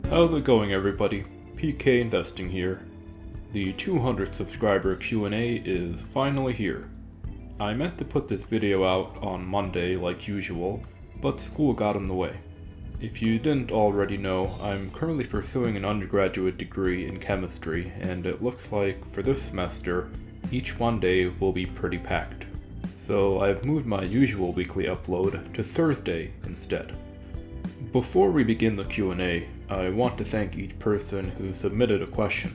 How's it going, everybody? PK Investing here. The 200th subscriber Q&A is finally here. I meant to put this video out on Monday like usual, but school got in the way. If you didn't already know, I'm currently pursuing an undergraduate degree in chemistry, and it looks like for this semester, each Monday will be pretty packed. So I've moved my usual weekly upload to Thursday instead. Before we begin the Q&A, I want to thank each person who submitted a question,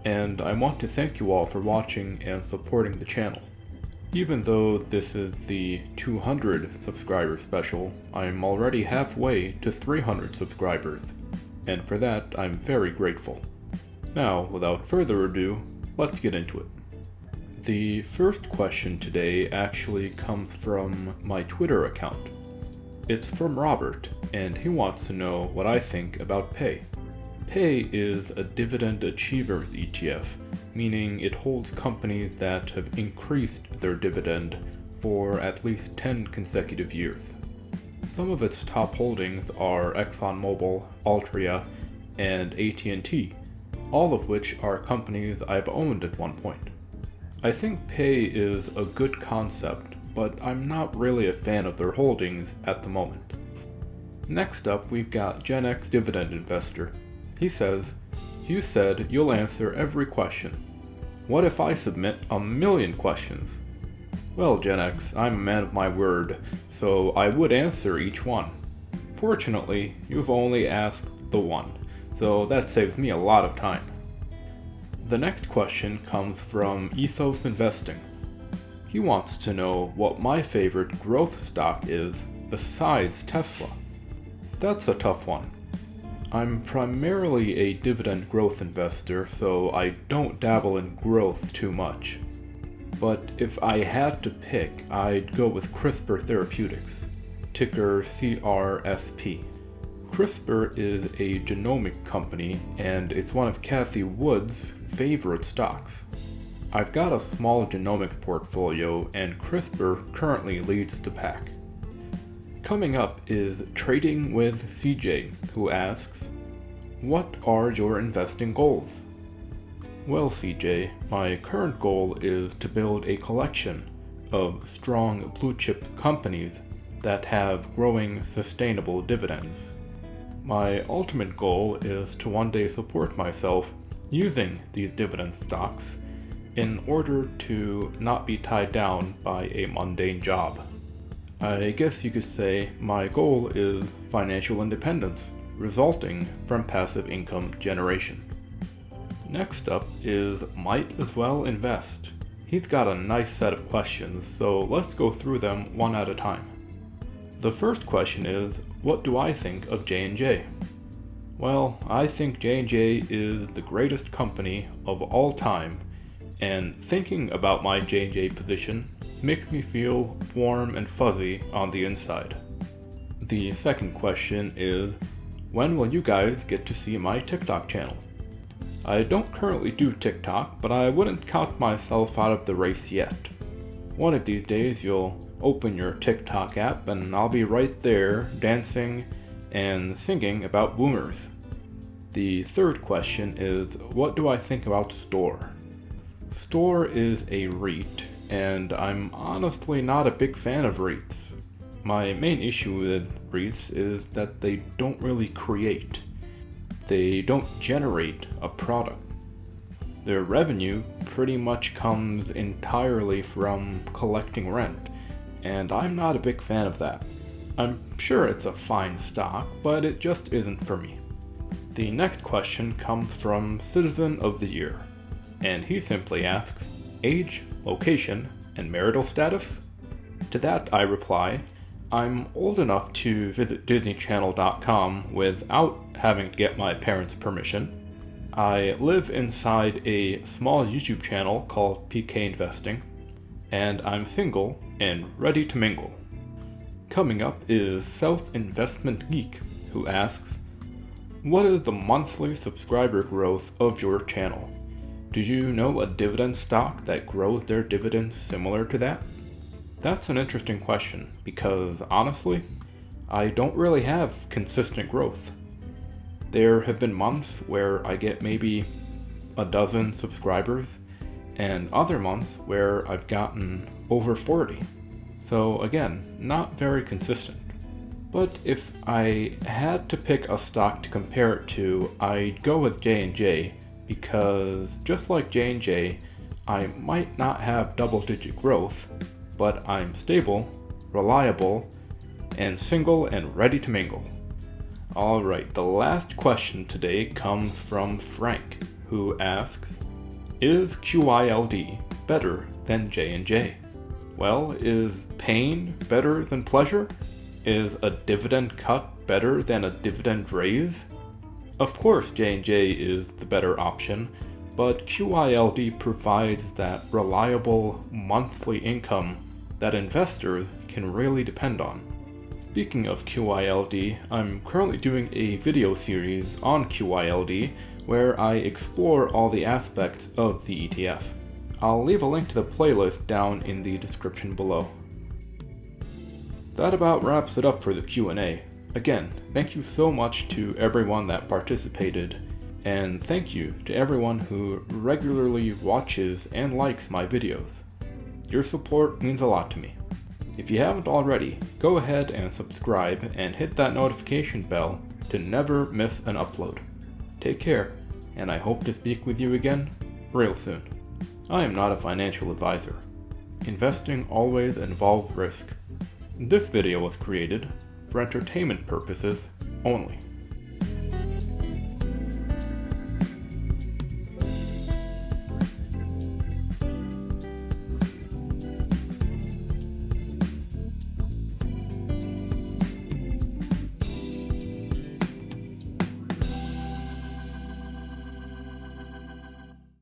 and I want to thank you all for watching and supporting the channel. Even though this is the 200 subscriber special, I'm already halfway to 300 subscribers, and for that I'm very grateful. Now, without further ado, let's get into it. The first question today actually comes from my Twitter account. It's from Robert, and he wants to know what I think about Pay. Pay is a dividend achievers ETF, meaning it holds companies that have increased their dividend for at least 10 consecutive years. Some of its top holdings are ExxonMobil, Altria, and AT&T, all of which are companies I've owned at one point. I think Pay is a good concept, but I'm not really a fan of their holdings at the moment. Next up, we've got Gen X Dividend Investor. He says, "You said you'll answer every question. What if I submit 1,000,000 questions?" Well, Gen X, I'm a man of my word, so I would answer each one. Fortunately, you've only asked the one, so that saves me a lot of time. The next question comes from Ethos Investing. He wants to know what my favorite growth stock is besides Tesla. That's a tough one. I'm primarily a dividend growth investor, so I don't dabble in growth too much. But if I had to pick, I'd go with CRISPR Therapeutics, ticker CRSP. CRISPR is a genomic company, and it's one of Cathie Wood's favorite stocks. I've got a small genomics portfolio, and CRISPR currently leads the pack. Coming up is Trading with CJ, who asks, "What are your investing goals?" Well, CJ, my current goal is to build a collection of strong blue-chip companies that have growing sustainable dividends. My ultimate goal is to one day support myself using these dividend stocks in order to not be tied down by a mundane job. I guess you could say my goal is financial independence, resulting from passive income generation. Next up is Might As Well Invest. He's got a nice set of questions, so let's go through them one at a time. The first question is, what do I think of J&J? Well, I think J&J is the greatest company of all time, and thinking about my J&J position makes me feel warm and fuzzy on the inside. The second question is, when will you guys get to see my TikTok channel? I don't currently do TikTok, but I wouldn't count myself out of the race yet. One of these days you'll open your TikTok app and I'll be right there dancing and singing about boomers. The third question is, what do I think about Store? Store is a REIT, and I'm honestly not a big fan of REITs. My main issue with REITs is that they don't really create. They don't generate a product. Their revenue pretty much comes entirely from collecting rent, and I'm not a big fan of that. I'm sure it's a fine stock, but it just isn't for me. The next question comes from Citizen of the Year, and he simply asks, age, location, and marital status? To that I reply, I'm old enough to visit DisneyChannel.com without having to get my parents' permission. I live inside a small YouTube channel called PK Investing, and I'm single and ready to mingle. Coming up is Self-Investment Geek, who asks, what is the monthly subscriber growth of your channel? Do you know a dividend stock that grows their dividends similar to that? That's an interesting question, because honestly, I don't really have consistent growth. There have been months where I get maybe a dozen subscribers, and other months where I've gotten over 40. So again, not very consistent. But if I had to pick a stock to compare it to, I'd go with J&J, because just like J&J, I might not have double-digit growth, but I'm stable, reliable, and single and ready to mingle. Alright, the last question today comes from Frank, who asks, is QYLD better than J&J? Well, is pain better than pleasure? Is a dividend cut better than a dividend raise? Of course J&J is the better option, but QYLD provides that reliable monthly income that investors can really depend on. Speaking of QYLD, I'm currently doing a video series on QYLD where I explore all the aspects of the ETF. I'll leave a link to the playlist down in the description below. That about wraps it up for the Q&A. Again, thank you so much to everyone that participated, and thank you to everyone who regularly watches and likes my videos. Your support means a lot to me. If you haven't already, go ahead and subscribe and hit that notification bell to never miss an upload. Take care, and I hope to speak with you again real soon. I am not a financial advisor. Investing always involves risk. This video was created for entertainment purposes only.